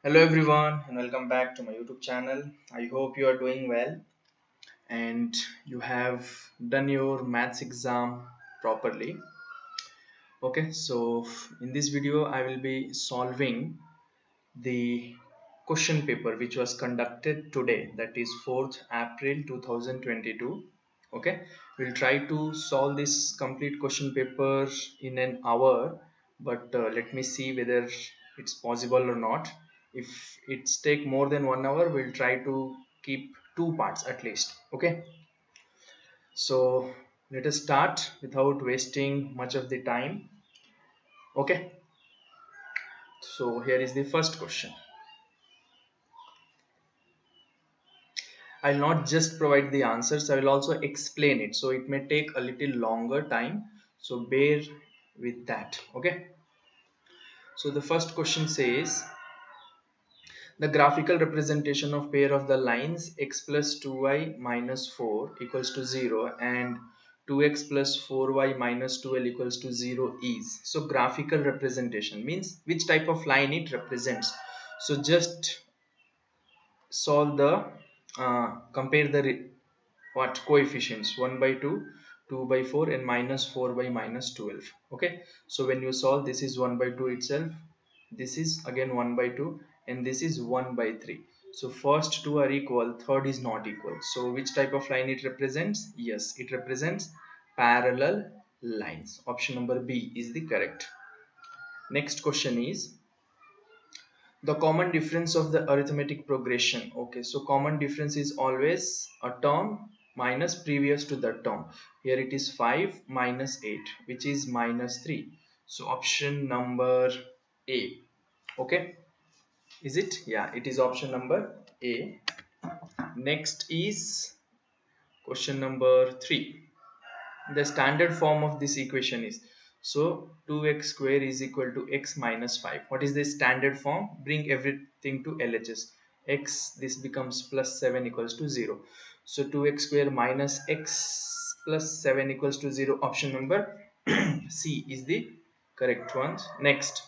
Hello everyone and welcome back to my YouTube channel. I hope you are doing well and you have done your maths exam properly. Okay, so in this video I will be solving the question paper which was conducted today, that is 4th April 2022. Okay, we'll try to solve this complete question paper in an hour, but let me see whether it's possible or not. If it's take more than 1 hour, we'll try to keep two parts at least. Okay, so let us start without wasting much of the time. Okay, so here is the first question. I'll not just provide the answers, I will also explain it, so it may take a little longer time, so bear with that. Okay, so the first question says the graphical representation of pair of the lines x plus 2y minus 4 equals to 0 and 2x plus 4y minus 12 equals to 0 is. So graphical representation means which type of line it represents. So just solve the compare the what coefficients 1 by 2, 2 by 4 and minus 4 by minus 12. Okay, so when you solve, this is 1 by 2 itself, this is again 1 by 2 and this is 1 by 3. So first two are equal, third is not equal. So which type of line it represents? Yes, it represents parallel lines. Option number B is the correct. Next question is the common difference of the arithmetic progression. Okay, so common difference is always a term minus previous to the term. Here it is 5 minus 8, which is minus 3. So option number A. Okay, is it? Yeah, it is option number A. Next is question number 3. The standard form of this equation is, so 2x square is equal to x minus 5. What is the standard form? Bring everything to LHS. X, this becomes plus 7 equals to 0. So 2x square minus x plus 7 equals to 0. Option number C is the correct one. Next,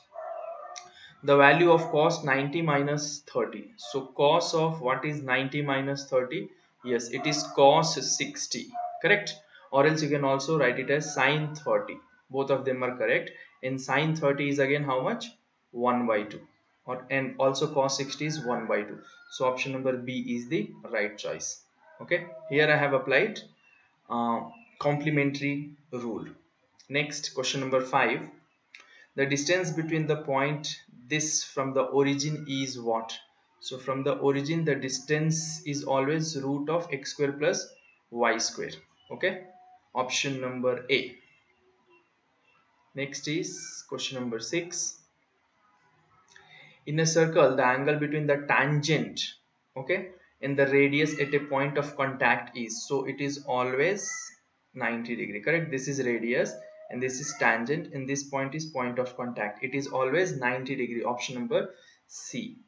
the value of cos 90 minus 30. So cos of what is 90 minus 30? Yes, it is cos 60, correct? Or else you can also write it as sin 30. Both of them are correct. And sin 30 is again how much? 1 by 2. And also cos 60 is 1 by 2. So option number B is the right choice. Okay, here I have applied complementary rule. Next, question number 5. The distance between the point this from the origin is what? So from the origin the distance is always root of x square plus y square. Okay, option number A. Next is question number 6. In a circle, the angle between the tangent, okay, and the radius at a point of contact is, so it is always 90 degree, correct? This is radius and this is tangent and this point is point of contact. It is always 90 degree. Option number C.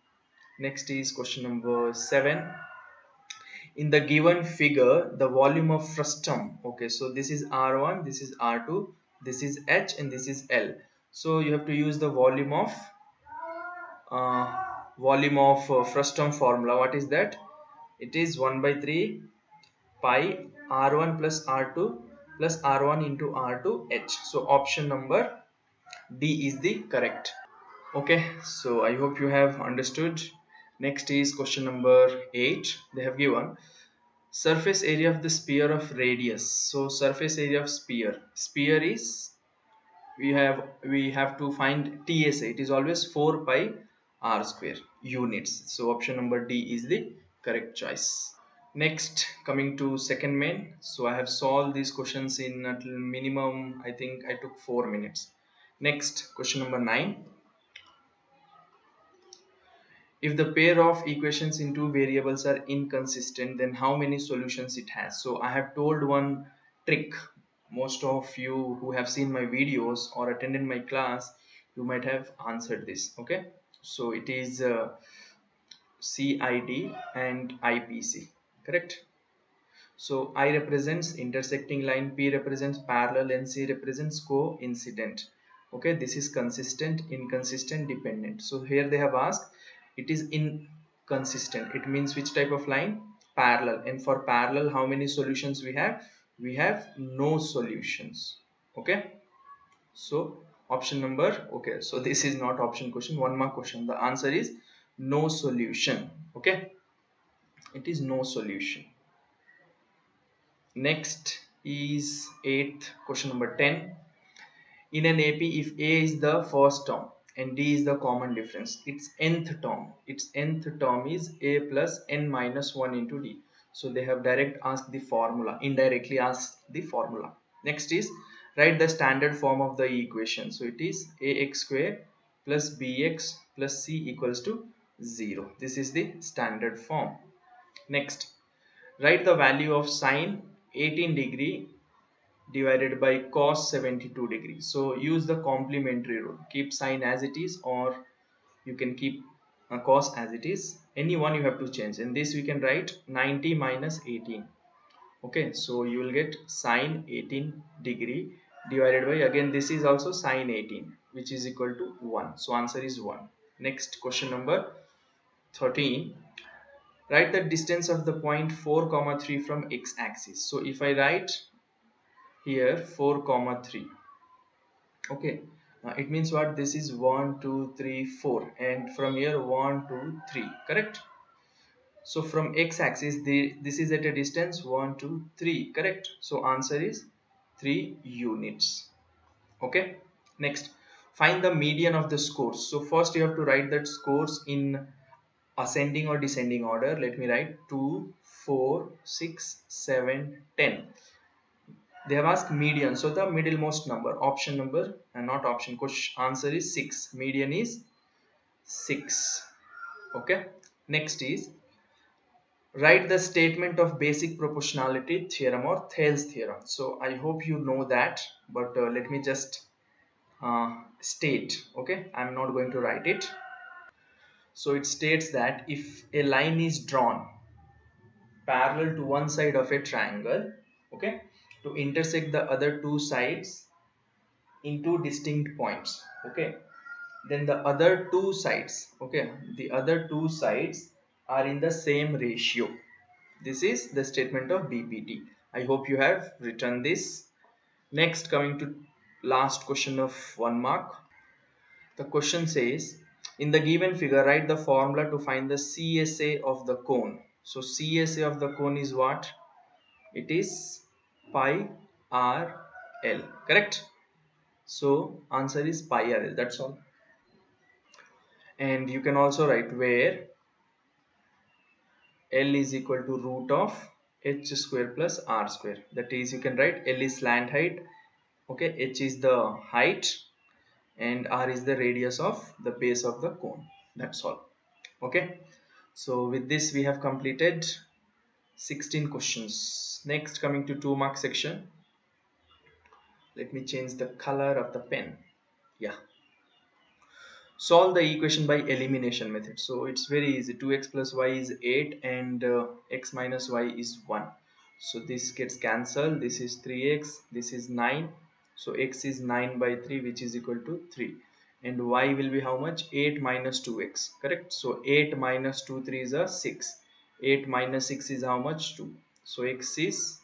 Next is question number 7. In the given figure, the volume of frustum, okay, so this is R1, this is R2, this is H and this is L. So you have to use the volume of Frustum formula. What is that? It is 1 by 3 pi R1 plus R2 plus R1 into R2H. So option number D is the correct. Okay, so I hope you have understood. Next is question number 8. They have given surface area of the sphere of radius. So surface area of sphere is, we have to find TSA. It is always 4 pi r square units. So option number D is the correct choice. Next, coming to second main. So I have solved these questions in a minimum, I think I took 4 minutes. Next, question number 9. If the pair of equations in two variables are inconsistent, then how many solutions it has? So I have told one trick. Most of you who have seen my videos or attended my class, you might have answered this. Okay, so it is CID and IPC, correct? So I represents intersecting line, P represents parallel and C represents coincident. Okay, this is consistent, inconsistent, dependent. So here they have asked it is inconsistent. It means which type of line? Parallel. And for parallel, how many solutions we have? We have no solutions. Okay, so option number, okay, so this is not option question, one mark question. The answer is no solution. Okay, it is no solution. Next is eighth question, number 10. In an AP, if A is the first term and D is the common difference, its nth term is A plus n minus 1 into D. So they have indirectly asked the formula. Next is write the standard form of the equation. So it is ax square plus bx plus c equals to 0. This is the standard form. Next, write the value of sine 18 degree divided by cos 72 degrees. So use the complementary rule. Keep sine as it is, or you can keep cos as it is. Any one you have to change. In this we can write 90 minus 18. Okay, so you will get sine 18 degree divided by, again this is also sine 18, which is equal to 1. So answer is 1. Next, question number 13. Write the distance of the point 4 comma 3 from x axis. So if I write here 4 comma 3, okay, it means what? This is 1 2 3 4, and from here 1 2 3, correct? So from x axis this is at a distance 1 2 3, correct? So answer is 3 units. Okay, next, find the median of the scores. So first you have to write that scores in ascending or descending order. Let me write 2 4 6 7 10. They have asked median, so the middlemost number, option number, and not option, question answer is 6. Median is 6. Okay, next is write the statement of basic proportionality theorem or Thales theorem. So I hope you know that, but let me just state. Okay, I'm not going to write it. So it states that if a line is drawn parallel to one side of a triangle, okay, to intersect the other two sides in two distinct points, okay, then the other two sides, okay, the other two sides are in the same ratio. This is the statement of BPT. I hope you have written this. Next, coming to last question of 1 mark. The question says, in the given figure, write the formula to find the CSA of the cone. So CSA of the cone is what? It is pi r l, correct? So answer is pi r l, that's all. And you can also write where L is equal to root of h square plus r square. That is, you can write L is slant height, okay, h is the height, and r is the radius of the base of the cone. That's all. Okay, so with this we have completed 16 questions. Next, coming to 2 mark section. Let me change the color of the pen. Yeah, solve the equation by elimination method. So it's very easy. 2x plus y is 8 and x minus y is 1. So this gets cancelled. This is 3x, this is 9. So x is 9 by 3, which is equal to 3, and y will be how much? 8 minus 2x, correct? So 8 minus 2 3 is a 6. 8 minus 6 is how much? 2. So x is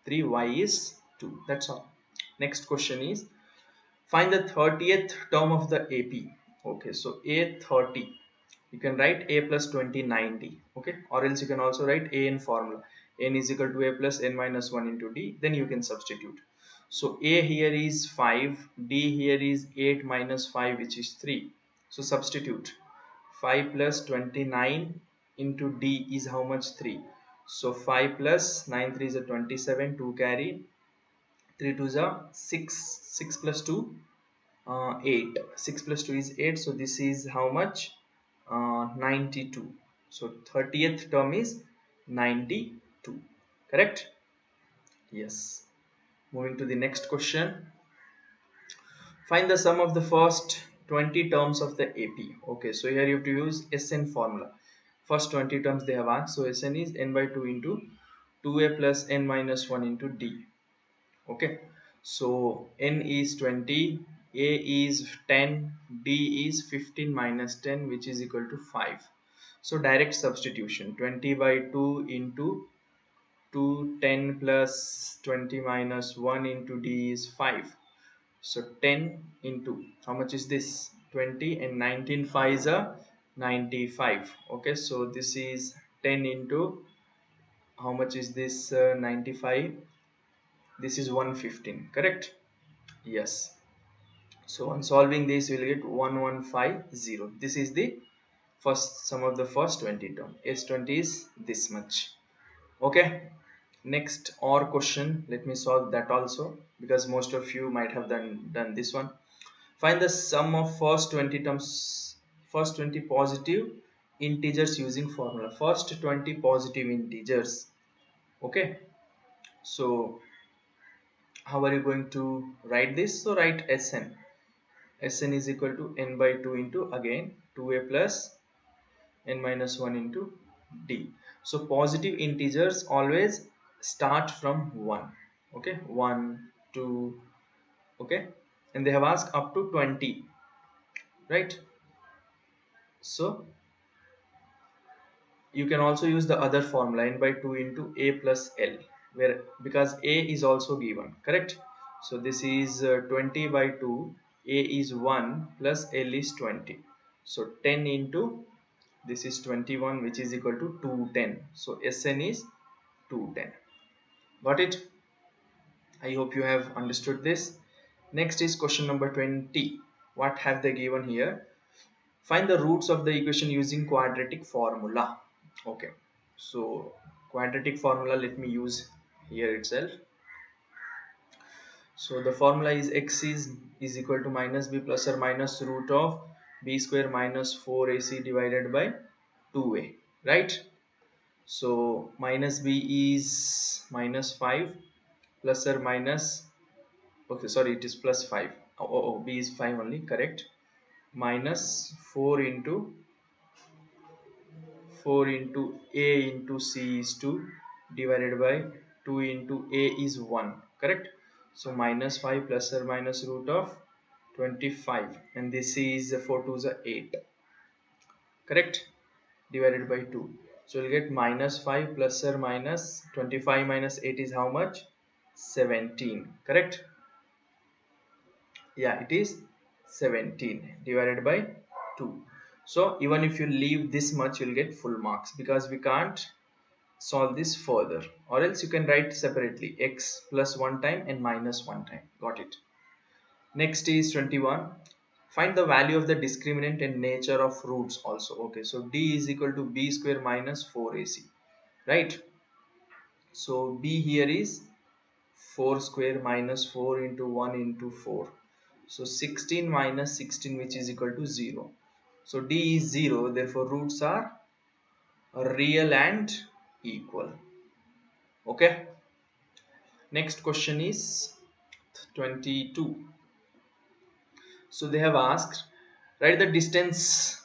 3, y is 2. That's all. Next question is, find the 30th term of the AP. Okay, so A30, you can write A plus 20 90. Okay, or else you can also write A in formula. N is equal to A plus n minus 1 into D. Then you can substitute. So A here is 5, D here is 8 minus 5, which is 3. So substitute. 5 plus 29 into D is how much? 3. So 5 plus 9 3 is a 27, 2 carry, 3 2 is a 6, 6 plus 2 8, 6 plus 2 is 8. So this is how much? 92. So 30th term is 92, correct? Yes. Moving to the next question. Find the sum of the first 20 terms of the AP. Okay, so here you have to use SN formula. First 20 terms they have asked. So SN is n by 2 into 2a plus n minus 1 into D. Okay, so n is 20, a is 10, d is 15 minus 10, which is equal to 5. So direct substitution, 20 by 2 into 2, 10 plus 20 minus 1 into d is 5. So 10 into, how much is this? 20, and 19 5s are 95. Okay, so this is 10 into, how much is this? 95. This is 115, correct? Yes. So on solving this, we'll get 1150. This is the first sum of the first 20 term. S20 is this much. Okay. Next or question. Let me solve that also, because most of you might have done this one. Find the sum of first 20 terms, first 20 positive integers using formula. First 20 positive integers. Okay. So how are you going to write this? So write Sn. Sn is equal to n by 2 into, again, 2a plus n minus 1 into d. So positive integers always start from 1. Okay, 1, 2, okay, and they have asked up to 20, right? So you can also use the other formula, n by 2 into a plus l, where, because a is also given, correct? So this is 20 by 2, a is 1 plus l is 20. So 10 into, this is 21, which is equal to 210. So Sn is 210. Got it? I hope you have understood this. Next is question number 20. What have they given here? Find the roots of the equation using quadratic formula. Okay, so quadratic formula, let me use here itself. So the formula is x is equal to minus b plus or minus root of b square minus 4ac divided by 2a, right? So minus b is minus 5 plus or minus, okay, sorry, it is plus 5. B is 5 only, correct? Minus 4 into a into c is 2 divided by 2 into a is 1, correct? So minus 5 plus or minus root of 25, and this is 4 2 is 8, correct? Divided by 2. So we'll get minus 5 plus or minus 25 minus 8 is how much? 17, correct? Yeah, it is 17 divided by 2. So even if you leave this much, you'll get full marks, because we can't solve this further, or else you can write separately x plus 1 time and minus 1 time. Got it? Next is 21. Find the value of the discriminant and nature of roots also. Okay, so d is equal to b square minus 4ac, right? So b here is 4 square minus 4 into 1 into 4. So 16 minus 16, which is equal to 0. So d is 0, therefore roots are real and equal. Okay. Next question is 22. So they have asked, write the distance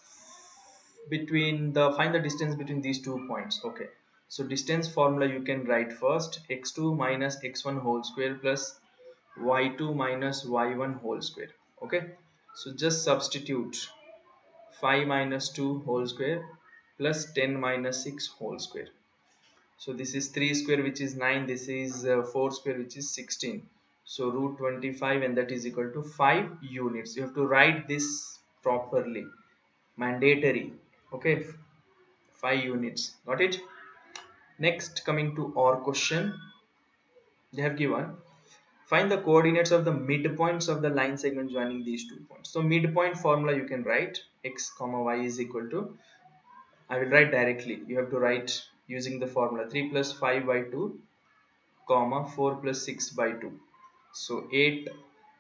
between find the distance between these 2 points. Okay, so distance formula you can write first, x2 minus x1 whole square plus y2 minus y1 whole square. Okay, so just substitute 5 minus 2 whole square plus 10 minus 6 whole square. So this is 3 square, which is 9. This is 4 square, which is 16. So root 25, and that is equal to 5 units. You have to write this properly. Mandatory. Okay, 5 units. Got it? Next, coming to our question, they have given, find the coordinates of the midpoints of the line segment joining these 2 points. So midpoint formula you can write x comma y is equal to, I will write directly. You have to write using the formula 3 plus 5 by 2 comma 4 plus 6 by 2. So 8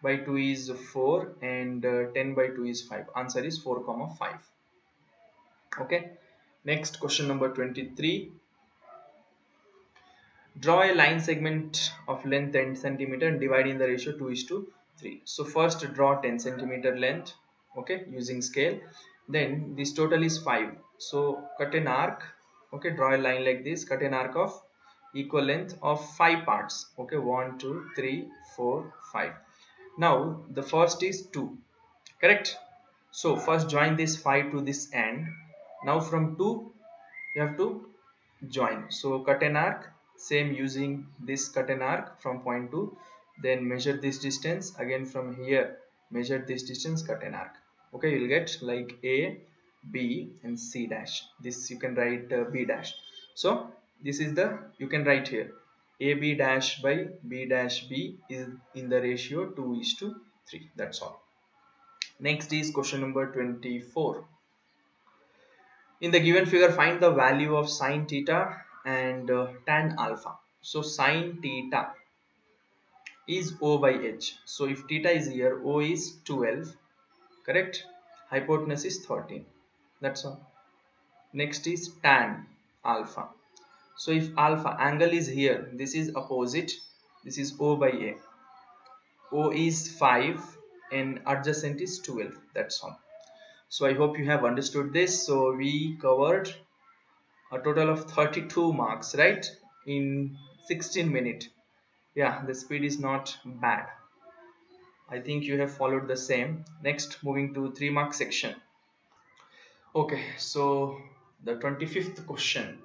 by 2 is 4, and 10 by 2 is 5. Answer is 4 comma 5. Okay. Next, question number 23. Draw a line segment of length 10 centimeter and divide in the ratio 2:3. So first draw 10 centimeter length, okay, using scale. Then this total is 5. So cut an arc, okay, draw a line like this, cut an arc of equal length of 5 parts. Okay, 1, 2, 3, 4, 5. Now the first is 2, correct? So first join this 5 to this end. Now from 2 you have to join. So cut an arc, same using this cut an arc from point 2, then measure this distance again from here, measure this distance, cut an arc. Okay, you'll get like A, B and C dash. This you can write B dash. So this is the, you can write here AB dash by B dash B is in the ratio 2:3. That's all. Next is question number 24. In the given figure, find the value of sine theta and tan alpha. So sine theta is O by H. So if theta is here, O is 12, correct? Hypotenuse is 13. That's all. Next is tan alpha. So if alpha angle is here, this is opposite. This is O by A. O is 5 and adjacent is 12. That's all. So I hope you have understood this. So we covered a total of 32 marks, right, in 16 minutes. Yeah, the speed is not bad. I think you have followed the same. Next, moving to 3 mark section. Okay, so the 25th question,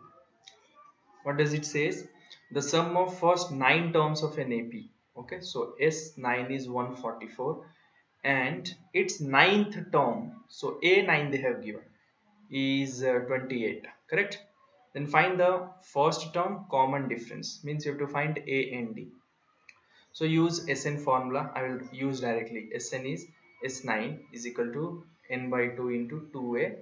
what does it says? The sum of first 9 terms of an AP. Okay, so S9 is 144 and its ninth term, so A9 they have given, is 28, correct? Then find the first term common difference, means you have to find A and D. So use Sn formula. I will use directly. Sn is S9 is equal to n by 2 into 2A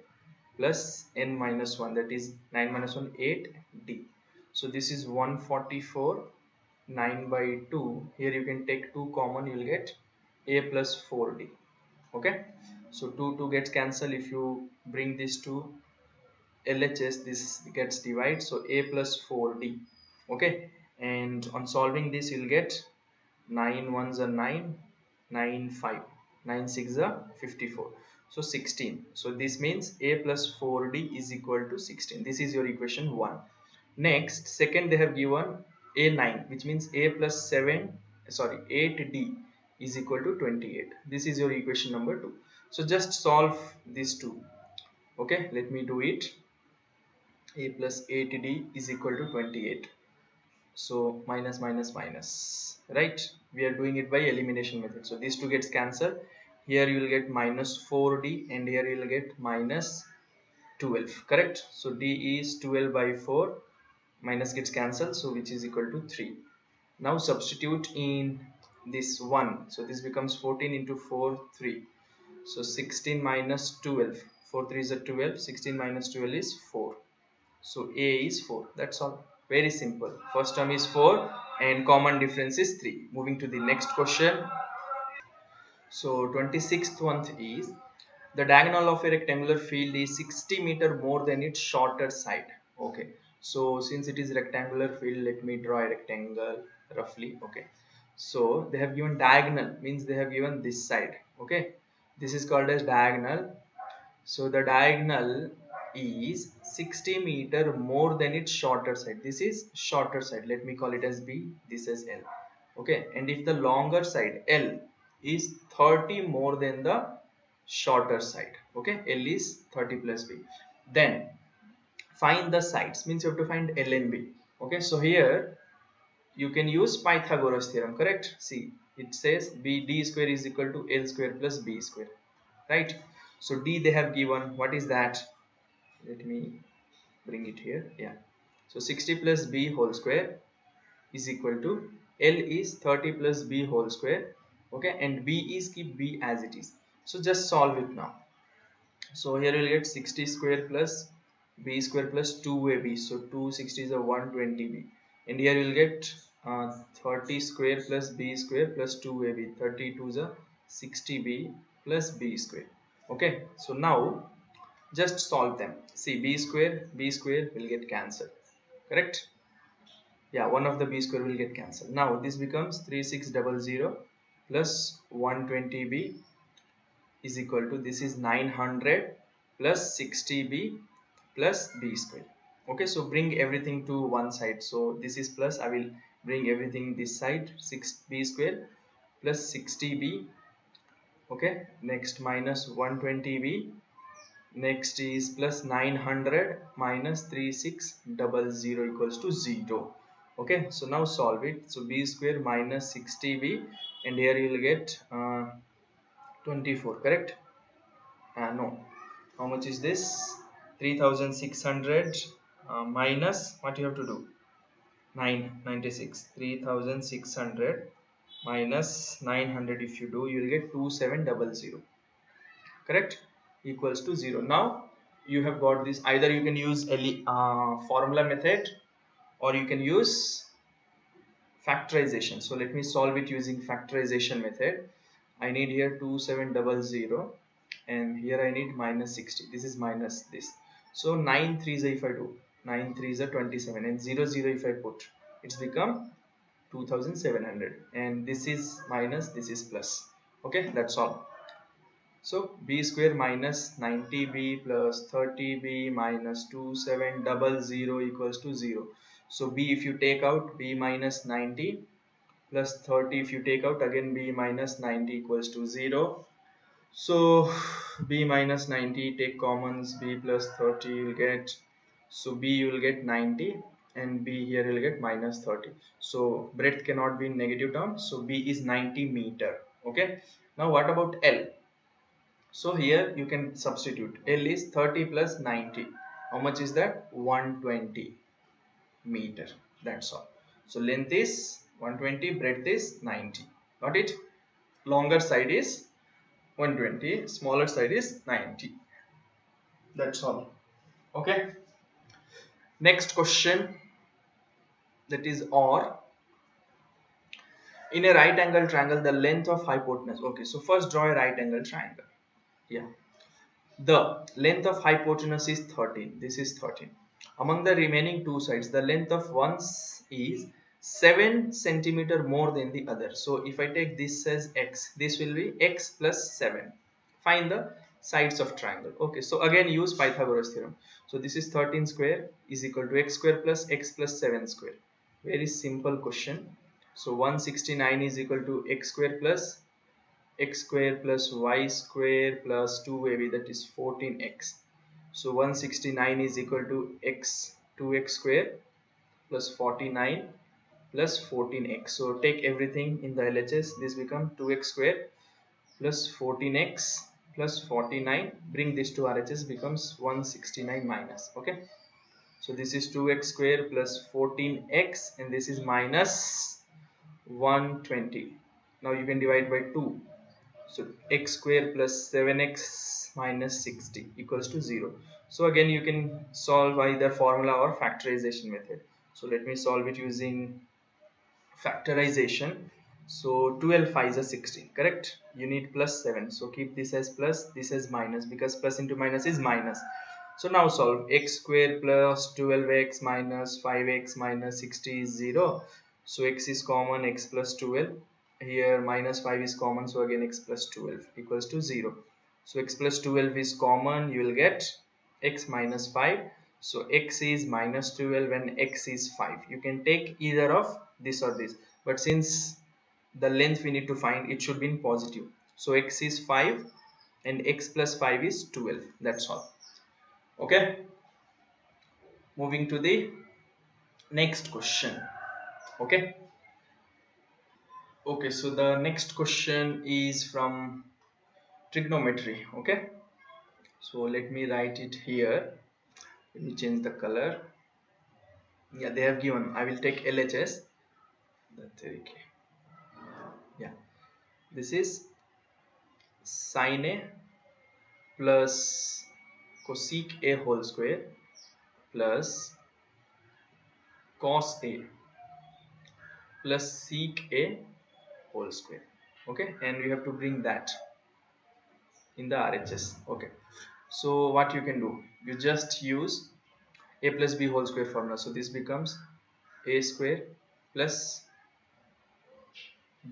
plus n minus 1, that is 9 minus 1 8D. So this is 144 9 by 2. Here you can take 2 common, you will get A plus 4D. Okay, so 2 gets cancelled. If you bring this to LHS, this gets divided, so A plus 4D. Okay, and on solving this you'll get 9 ones are 9, 9 5, 9 6 are 54, so 16. So this means A plus 4D is equal to 16. This is your equation 1. Next, second, they have given A9, which means A plus 8D is equal to 28. This is your equation number 2. So just solve these two. Okay, let me do it. A plus 8D is equal to 28. So minus minus minus, right? We are doing it by elimination method. So these two gets cancelled. Here you will get minus 4D and here you will get minus 12, correct? So D is 12 by 4, minus gets cancelled, so which is equal to 3. Now substitute in this 1, so this becomes 14 into 4 3, so 16 minus 12, 4 3 is a 12, 16 minus 12 is 4, so A is 4. That's all, very simple. First term is 4 and common difference is 3. Moving to the next question. So 26th one is, the diagonal of a rectangular field is 60 meter more than its shorter side. Okay, so since it is rectangular field, let me draw a rectangle roughly. Okay, so they have given diagonal, means they have given this side. Okay, this is called as diagonal. So the diagonal is 60 meter more than its shorter side. This is shorter side, let me call it as B, this is L. Okay, and if the longer side L is 30 more than the shorter side, okay, L is 30 plus B, then find the sides, means you have to find L and B. Okay, so here you can use Pythagoras theorem, correct? See, it says D square is equal to L square plus B square, right? So D they have given, what is that? Let me bring it here. Yeah, so 60 plus B whole square is equal to L is 30 plus B whole square. Okay, and B is, keep B as it is. So just solve it now. So here we'll get 60 square plus B square plus 2AB. So 260 is a 120B. And here we'll get 30 square plus B square plus 2AB. 32 is a 60B plus B square. Okay, so now just solve them. See, B square will get cancelled, correct? Yeah, one of the B square will get cancelled. Now this becomes 3600 plus 120B is equal to, this is 900 plus 60B plus B square. Okay, so bring everything to one side. So this is plus, I will bring everything this side, 6B square plus 60B. Okay, next minus 120B Next is plus 900 minus 3600 equals to 0. Okay, so now solve it. So b square minus 60b, and here you will get 24, correct? No, how much is this? 3600 minus what you have to do? 996. 3600 minus 900, if you do, you will get 2700, correct, equals to 0. Now you have got this. Either you can use formula method, or you can use factorization. So let me solve it using factorization method. I need here 2700, and here I need minus 60. This is minus this. So 9 3s, if I do 9 3s are 27, and 0 0 if I put, it's become 2700, and this is minus, this is plus. Okay, that's all. So b square minus 90b plus 30b minus 2700 equals to 0. So b, if you take out, b minus 90 plus 30, if you take out, again b minus 90 equals to 0. So b minus 90, take commons, b plus 30 you will get, so b you will get 90, and b here you will get minus 30. So breadth cannot be in negative term, so b is 90 meter. Okay, now what about L? So here you can substitute. L is 30 plus 90. How much is that? 120 meter. That's all. So length is 120, breadth is 90. Got it? Longer side is 120, smaller side is 90. That's all. Okay. Next question, that is OR. In a right angle triangle, the length of hypotenuse. Okay, so first draw a right angle triangle. Yeah. The length of hypotenuse is 13. This is 13. Among the remaining two sides, the length of one is 7 centimeter more than the other. So if I take this as x, this will be x plus 7. Find the sides of triangle. Okay, so again use Pythagoras theorem. So this is 13 square is equal to x square plus x plus 7 square. Very simple question. So 169 is equal to x square plus y square plus 2ab, that is 14x. So 169 is equal to 2x square plus 49 plus 14x. So take everything in the LHS. This become 2x square plus 14x plus 49. Bring this to RHS, becomes 169 minus. Okay, so this is 2x square plus 14x, and this is minus 120. Now you can divide by 2. So x square plus 7x minus 60 equals to 0. So again you can solve either formula or factorization method. So let me solve it using factorization. So 12 5s are 16, correct? You need plus 7. So keep this as plus, this as minus, because plus into minus is minus. So now solve. X square plus 12x minus 5x minus 60 is 0. So x is common, x plus 12. Here minus 5 is common, so again x plus 12 equals to 0. So x plus 12 is common, you will get x minus 5. So x is minus 12 and x is 5. You can take either of this or this, but since the length we need to find, it should be in positive. So x is 5 and x plus 5 is 12. That's all. Okay, moving to the next question. Okay, so the next question is from trigonometry. Okay, so let me write it here. Let me change the color. Yeah, they have given. I will take LHS. That's okay. Yeah, this is sin A plus cosec A whole square plus cos A plus sec A whole square. Okay, and we have to bring that in the RHS. Okay, so what you can do, you just use a plus b whole square formula. So this becomes a square plus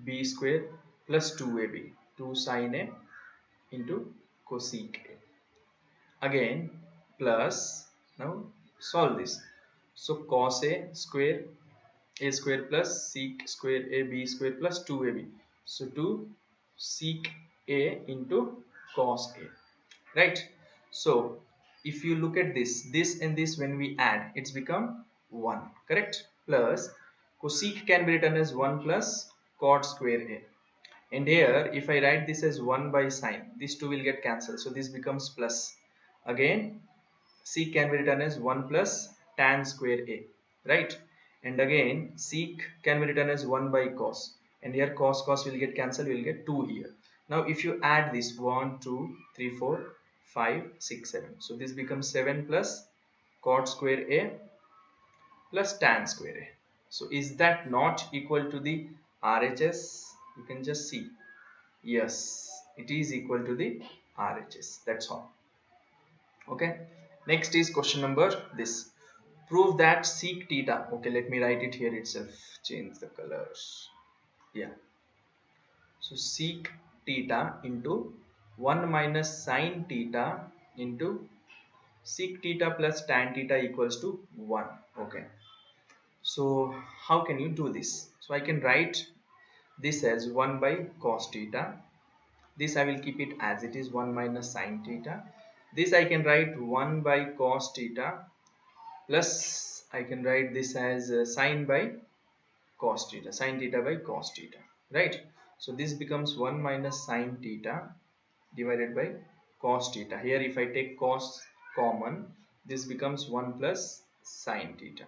b square plus 2ab, 2 sin A into cosec A, again plus, now solve this. So cos a square plus sec square a b square plus 2ab, so 2 sec a into cos a, right? So if you look at this and this, when we add, it's become 1, correct? Plus cosec can be written as 1 plus cot square a. And here if I write this as 1 by sine, these two will get cancelled, so this becomes plus. Again sec can be written as 1 plus tan square a, right? And again sec can be written as 1 by cos, and here cos will get cancelled, we will get 2 here. Now if you add this 1 2 3 4 5 6 7, so this becomes 7 plus cot square a plus tan square a. So is that not equal to the RHS? You can just see, yes, it is equal to the RHS. That's all. Okay, next is question number this. Prove that sec theta, okay, let me write it here itself, change the colors. Yeah, so sec theta into 1 minus sine theta into sec theta plus tan theta equals to 1. Okay, so how can you do this? So I can write this as 1 by cos theta. This I will keep it as it is, 1 minus sine theta. This I can write 1 by cos theta plus I can write this as sine by cos theta, sine theta by cos theta, right? So this becomes 1 minus sine theta divided by cos theta. Here if I take cos common, this becomes 1 plus sine theta.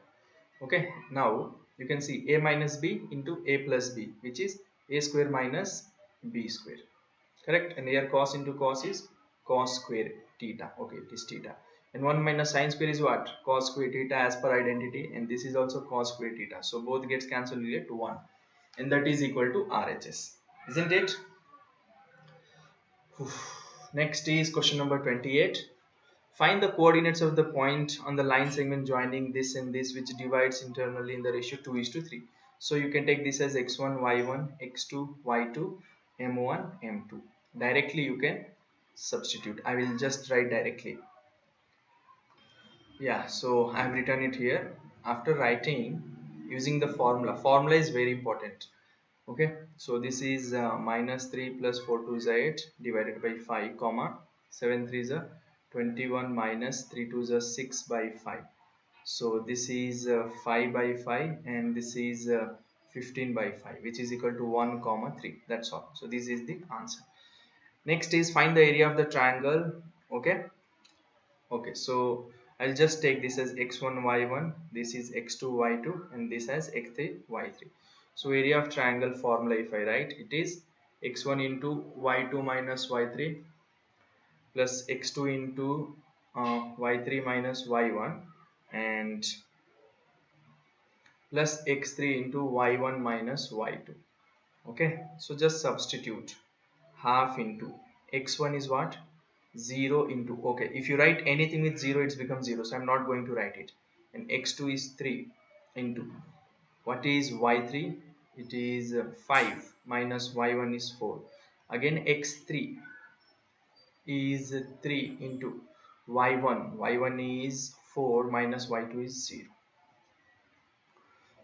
Okay, now you can see a minus b into a plus b, which is a square minus b square, correct? And here cos into cos is cos square theta. Okay, it is theta. And 1 minus sine square is what? Cos square theta as per identity, and this is also cos square theta. So both gets cancelled, we get 1, and that is equal to RHS, isn't it? Next is question number 28. Find the coordinates of the point on the line segment joining this and this, which divides internally in the ratio 2:3. So you can take this as x1 y1 x2 y2 m1 m2. Directly you can substitute. I will just write directly. Yeah, so I have written it here. After writing using the formula is very important. Okay, so this is minus 3 plus 4 2 is 8 divided by 5 comma 7 3 is 21 minus 3 2 is 6 by 5. So this is 5 by 5, and this is 15 by 5, which is equal to 1 comma 3. That's all. So this is the answer. Next is find the area of the triangle. Okay, so I'll just take this as x1 y1, this is x2 y2, and this as x3 y3. So area of triangle formula, if I write, it is x1 into y2 minus y3 plus x2 into y3 minus y1 and plus x3 into y1 minus y2. Okay, so just substitute. Half into x1 is what? 0 into, okay, if you write anything with 0, it's become 0, so I'm not going to write it. And x2 is 3 into, what is y3? It is 5 minus y1 is 4. Again x3 is 3 into y1 is 4 minus y2 is 0.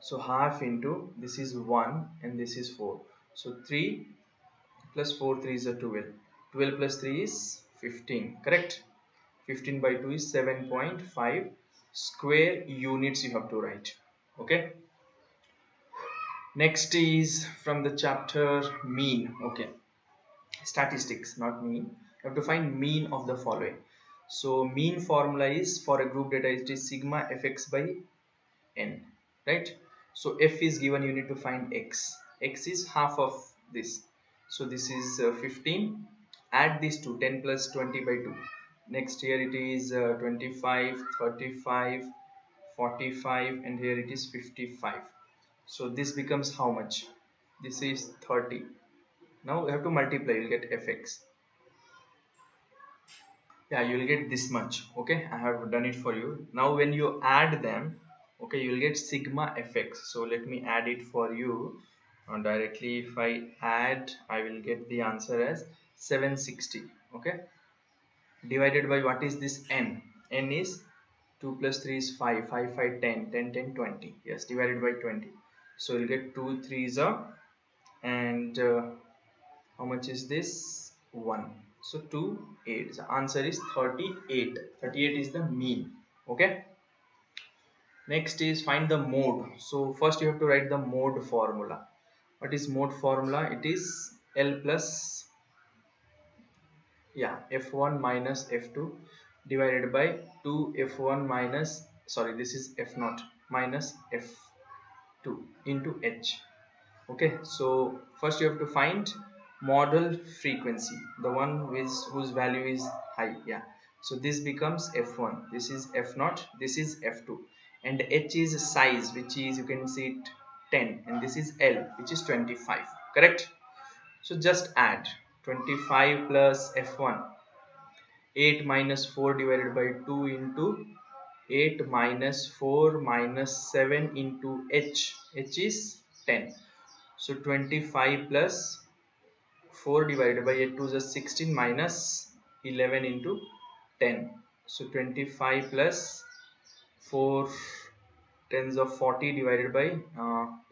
So half into, this is 1 and this is 4. So 3 plus 4 3 is a 12. 12 plus 3 is 15, correct? 15 by 2 is 7.5 square units you have to write. Okay, next is from the chapter mean. Okay, statistics, not mean. You have to find mean of the following. So mean formula is, for a group data, it is sigma fx by n, right? So f is given, you need to find x. X is half of this, so this is 15. Add this to 10 plus 20 by 2. Next here it is 25, 35, 45, and here it is 55. So this becomes how much? This is 30. Now you have to multiply, you'll get fx. Yeah, you'll get this much. Okay, I have done it for you. Now when you add them, okay, you'll get sigma fx. So let me add it for you directly. If I add, I will get the answer as 760. Okay, divided by what is this n? N is 2 plus 3 is 5, 5 5 10, 10 10 20. Yes, divided by 20. So you'll get 2 3s are, and how much is this? 1. So 2 8. The answer is 38. 38 is the mean. Okay. Next is find the mode. So first you have to write the mode formula. What is mode formula? It is L plus, yeah, f1 minus f2 divided by 2 f1 minus, sorry, this is f0 minus f2 into h. Okay, so first you have to find model frequency, the one with whose value is high. Yeah, so this becomes f1, this is f0, this is f2, and h is size, which is, you can see it, 10, and this is L, which is 25. Correct. So just add 25 plus f1, 8 minus 4 divided by 2 into 8 minus 4 minus 7 into h is 10. So 25 plus 4 divided by 8 to the 16 minus 11 into 10. So 25 plus 4 tens of 40 divided by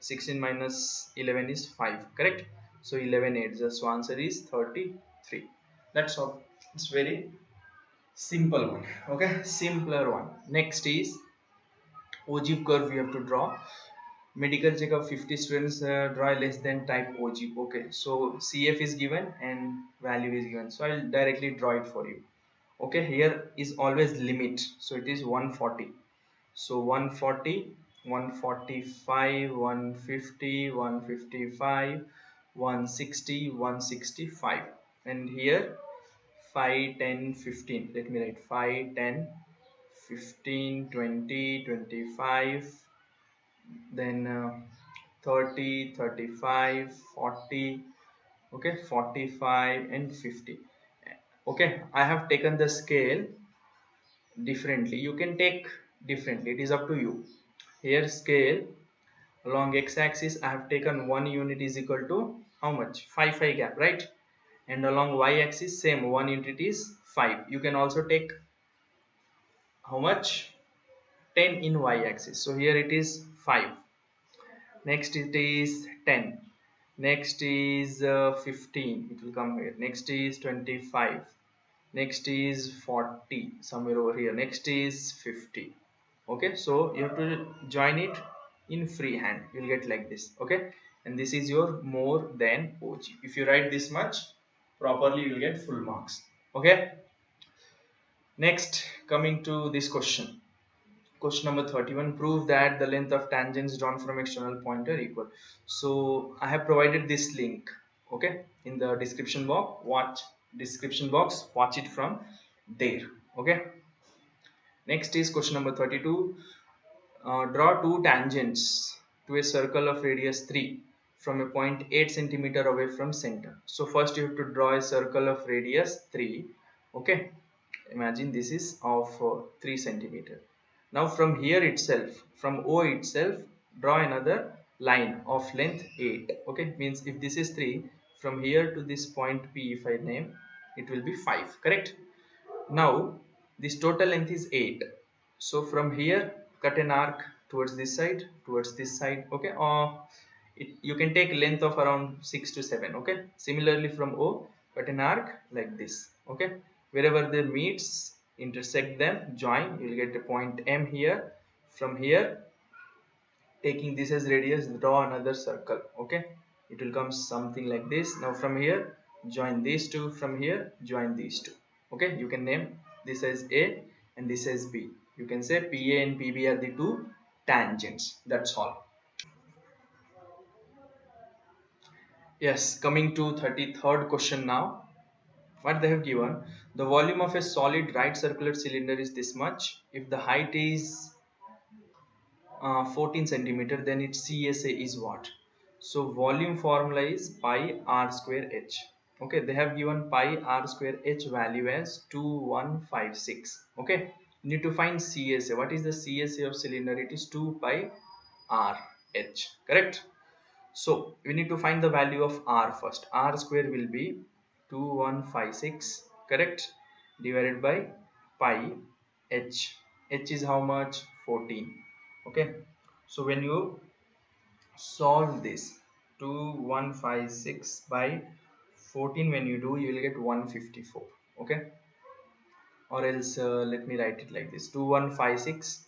16 minus 11 is 5. Correct. So 11 8. So answer is 33. That's all. It's very simple one. Okay, simpler one. Next is ogive curve. We have to draw. Medical checkup, 50 students, draw less than type ogive. Okay, so CF is given and value is given, so I'll directly draw it for you. Okay, here is always limit, so it is 140. So 140, 145, 150, 155, 160, 165, and here 5, 10, 15. Let me write 5, 10, 15, 20, 25, then 30, 35, 40. Okay, 45 and 50. Okay, I have taken the scale differently. You can take differently, it is up to you. Here scale along x-axis I have taken 1 unit is equal to how much? 5 gap, right? And along y-axis same, 1 unit is 5. You can also take how much? 10 in y-axis. So here it is 5. Next it is 10. Next is 15. It will come here. Next is 25. Next is 40. Somewhere over here. Next is 50. Okay. So you have to join it in freehand. You'll get like this. Okay. And this is your more than OG. If you write this much properly, you will get full marks. Okay. Next, coming to this question. Question number 31, prove that the length of tangents drawn from external point are equal. So I have provided this link, okay, in the description box. Watch it from there. Okay. Next is question number 32. Draw two tangents to a circle of radius 3 from a point 8 centimeter away from center. So first you have to draw a circle of radius 3. Okay, imagine this is of 3 centimeter. Now from here itself, from O itself, draw another line of length 8. Okay, means if this is 3, from here to this point P, if I name, it will be 5. Correct. Now this total length is 8. So from here cut an arc towards this side, okay, or you can take length of around 6 to 7. Okay, similarly from O cut an arc like this. Okay, wherever they meets, intersect them, join, you will get a point M here. From here, taking this as radius, draw another circle. Okay, it will come something like this. Now from here join these two, from here join these two. Okay, you can name this as A and this as B. You can say PA and PB are the two tangents. That's all. Yes, coming to 33rd question now. What they have given, the volume of a solid right circular cylinder is this much. If the height is 14 centimeter, then its CSA is what? So volume formula is pi r square h. Okay, they have given pi r square h value as 2156. Okay, you need to find CSA. What is the CSA of cylinder? It is 2 pi r h. Correct. So we need to find the value of r first. R square will be 2156, correct, divided by pi h. H is how much? 14. Okay, so when you solve this, 2156 by 14 when you do, you will get 154. Okay, or else let me write it like this: 2156,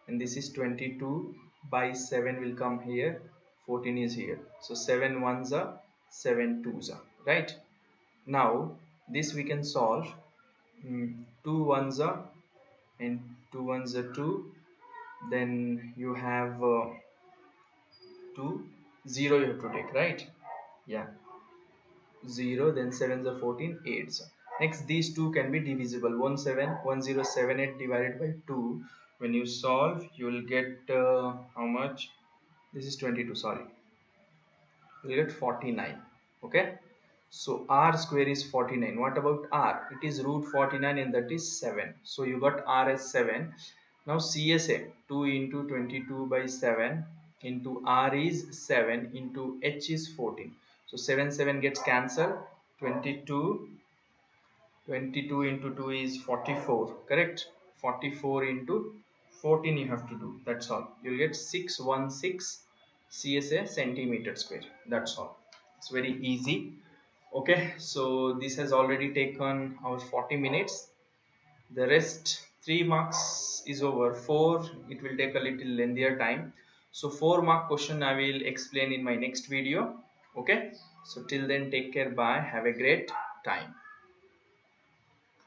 and this is 22 by 7 will come here, 14 is here, so 7 ones are 7 twos are, right? Now this we can solve. 2 ones are, and 2 ones are 2, then you have 2, 0 you have to take, right? Yeah, 0, then 7s are 14, 8s. Next, these two can be divisible. 1078 divided by 2. When you solve, you will get how much? This is 22, sorry. You will get 49. Okay. So r square is 49. What about r? It is root 49 and that is 7. So you got r as 7. Now CSA 2 into 22 by 7 into r is 7 into h is 14. So 7 gets cancelled. 22 into 2 is 44, correct? 44 into 14 you have to do. That's all. You'll get 616 CSA centimeter square. That's all. It's very easy. Okay, so this has already taken our 40 minutes. The rest 3 marks is over. 4, it will take a little lengthier time. So 4 mark question I will explain in my next video. Okay, so till then, take care. Bye. Have a great time.